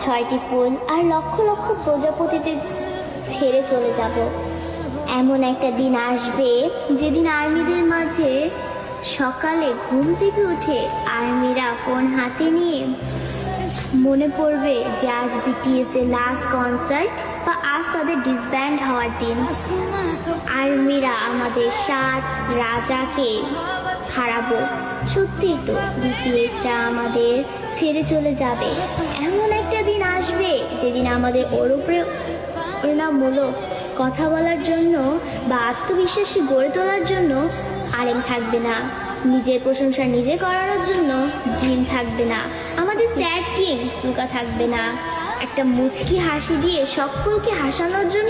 6টি ফুল আর লক্ষ লক্ষ প্রজাপতিতে ছেড়ে চলে যাব। এমন একটা দিন আসবে যেদিন আর্মিদের মাঝে সকালে ঘুম থেকে উঠে আর্মিরা ফোন হাতে নিয়ে মনে পড়বে যে আজ বিটিএস এর লাস্ট কনসার্ট বা আজ তাদের ডিসব্যান্ড হওয়ার দিন। আর্মিরা আমাদের 7 রাজাকে হারাবো। সত্যি তো, বিটিএসরা আমাদের ছেড়ে চলে যাবে। এমন একটা দিন আসবে যেদিন আমাদের ওর উপরে প্রেরণামূলক কথা বলার জন্য বা আত্মবিশ্বাসী গড়ে তোলার জন্য আলেম থাকবে না, নিজের প্রশংসা নিজে করানোর জন্য জিন থাকবে না, আমাদের স্যাড কিং ফুকা থাকবে না, একটা মুচকি হাসি দিয়ে সকলকে হাসানোর জন্য